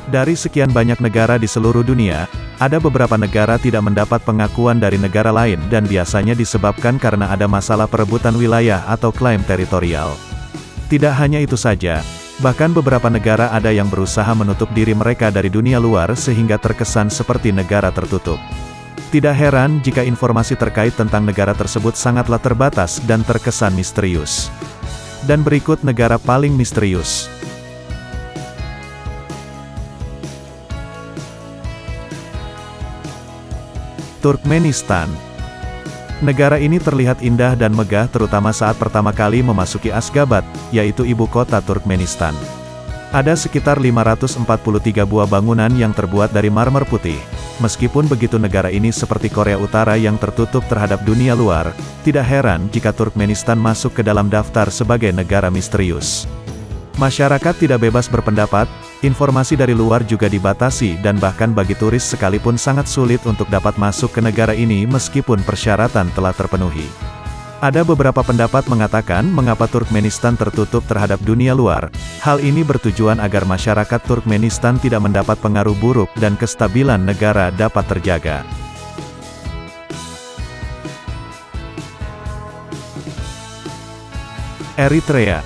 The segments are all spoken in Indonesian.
Dari sekian banyak negara di seluruh dunia, ada beberapa negara tidak mendapat pengakuan dari negara lain dan biasanya disebabkan karena ada masalah perebutan wilayah atau klaim teritorial. Tidak hanya itu saja, bahkan beberapa negara ada yang berusaha menutup diri mereka dari dunia luar sehingga terkesan seperti negara tertutup. Tidak heran jika informasi terkait tentang negara tersebut sangatlah terbatas dan terkesan misterius. Dan berikut negara paling misterius. Turkmenistan. Negara ini terlihat indah dan megah terutama saat pertama kali memasuki Ashgabat, yaitu ibu kota Turkmenistan. Ada sekitar 543 buah bangunan yang terbuat dari marmer putih. Meskipun begitu negara ini seperti Korea Utara yang tertutup terhadap dunia luar, tidak heran jika Turkmenistan masuk ke dalam daftar sebagai negara misterius. Masyarakat tidak bebas berpendapat, informasi dari luar juga dibatasi dan bahkan bagi turis sekalipun sangat sulit untuk dapat masuk ke negara ini meskipun persyaratan telah terpenuhi. Ada beberapa pendapat mengatakan mengapa Turkmenistan tertutup terhadap dunia luar. Hal ini bertujuan agar masyarakat Turkmenistan tidak mendapat pengaruh buruk dan kestabilan negara dapat terjaga. Eritrea.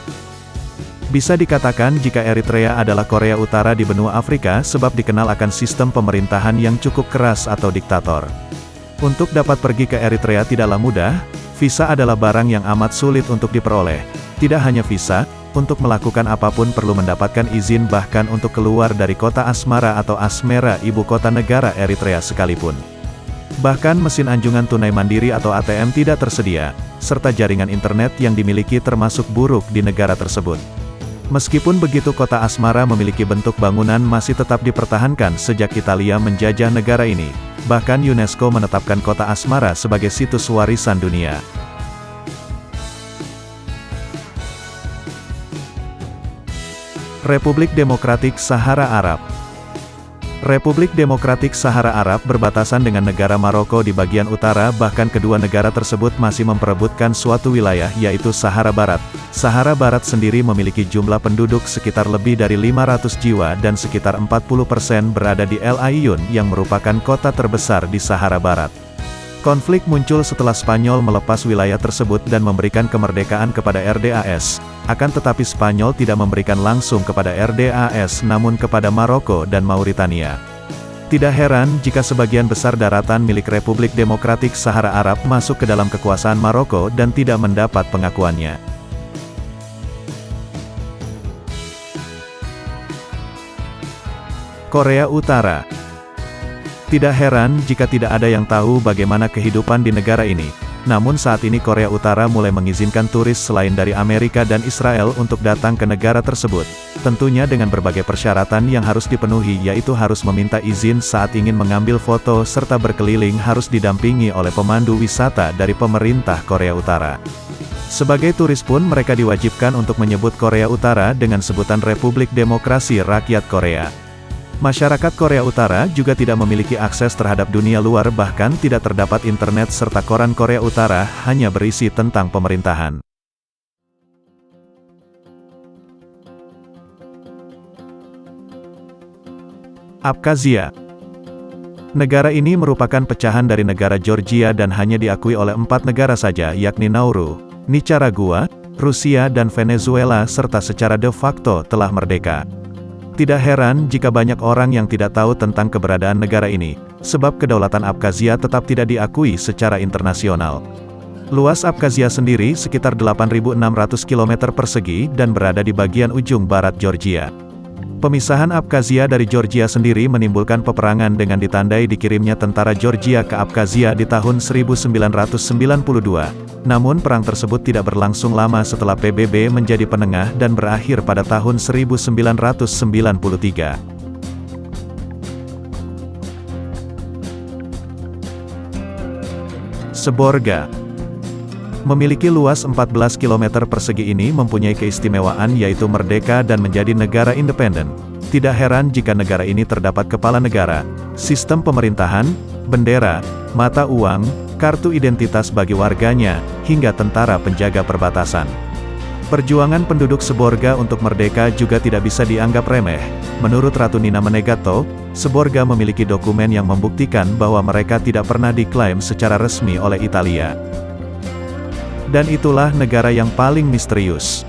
Bisa dikatakan jika Eritrea adalah Korea Utara di benua Afrika sebab dikenal akan sistem pemerintahan yang cukup keras atau diktator. Untuk dapat pergi ke Eritrea tidaklah mudah, visa adalah barang yang amat sulit untuk diperoleh. Tidak hanya visa, untuk melakukan apapun perlu mendapatkan izin bahkan untuk keluar dari kota Asmara atau Asmera ibu kota negara Eritrea sekalipun. Bahkan mesin anjungan tunai mandiri atau ATM tidak tersedia, serta jaringan internet yang dimiliki termasuk buruk di negara tersebut. Meskipun begitu kota Asmara memiliki bentuk bangunan masih tetap dipertahankan sejak Italia menjajah negara ini. Bahkan UNESCO menetapkan kota Asmara sebagai situs warisan dunia. Republik Demokratik Sahara Arab. Republik Demokratik Sahara Arab berbatasan dengan negara Maroko di bagian utara, bahkan kedua negara tersebut masih memperebutkan suatu wilayah yaitu Sahara Barat. Sahara Barat sendiri memiliki jumlah penduduk sekitar lebih dari 500 jiwa dan sekitar 40% berada di El Aaiun yang merupakan kota terbesar di Sahara Barat. Konflik muncul setelah Spanyol melepas wilayah tersebut dan memberikan kemerdekaan kepada RDAS. Akan tetapi Spanyol tidak memberikan langsung kepada RDAS namun kepada Maroko dan Mauritania. Tidak heran jika sebagian besar daratan milik Republik Demokratik Sahara Arab masuk ke dalam kekuasaan Maroko dan tidak mendapat pengakuannya. Korea Utara. Tidak heran jika tidak ada yang tahu bagaimana kehidupan di negara ini. Namun saat ini Korea Utara mulai mengizinkan turis selain dari Amerika dan Israel untuk datang ke negara tersebut. Tentunya dengan berbagai persyaratan yang harus dipenuhi, yaitu harus meminta izin saat ingin mengambil foto serta berkeliling harus didampingi oleh pemandu wisata dari pemerintah Korea Utara. Sebagai turis pun mereka diwajibkan untuk menyebut Korea Utara dengan sebutan Republik Demokrasi Rakyat Korea. Masyarakat Korea Utara juga tidak memiliki akses terhadap dunia luar, bahkan tidak terdapat internet serta koran Korea Utara hanya berisi tentang pemerintahan. Abkhazia. Negara ini merupakan pecahan dari negara Georgia dan hanya diakui oleh 4 negara saja, yakni Nauru, Nicaragua, Rusia dan Venezuela, serta secara de facto telah merdeka. Tidak heran jika banyak orang yang tidak tahu tentang keberadaan negara ini, sebab kedaulatan Abkhazia tetap tidak diakui secara internasional. Luas Abkhazia sendiri sekitar 8.600 km persegi dan berada di bagian ujung barat Georgia. Pemisahan Abkhazia dari Georgia sendiri menimbulkan peperangan dengan ditandai dikirimnya tentara Georgia ke Abkhazia di tahun 1992. Namun perang tersebut tidak berlangsung lama setelah PBB menjadi penengah dan berakhir pada tahun 1993. Seborga. Memiliki luas 14 km persegi ini mempunyai keistimewaan yaitu merdeka dan menjadi negara independen. Tidak heran jika negara ini terdapat kepala negara, sistem pemerintahan, bendera, mata uang, kartu identitas bagi warganya, hingga tentara penjaga perbatasan. Perjuangan penduduk Seborga untuk merdeka juga tidak bisa dianggap remeh. Menurut Ratu Nina Menegatto, Seborga memiliki dokumen yang membuktikan bahwa mereka tidak pernah diklaim secara resmi oleh Italia. Dan itulah negara yang paling misterius.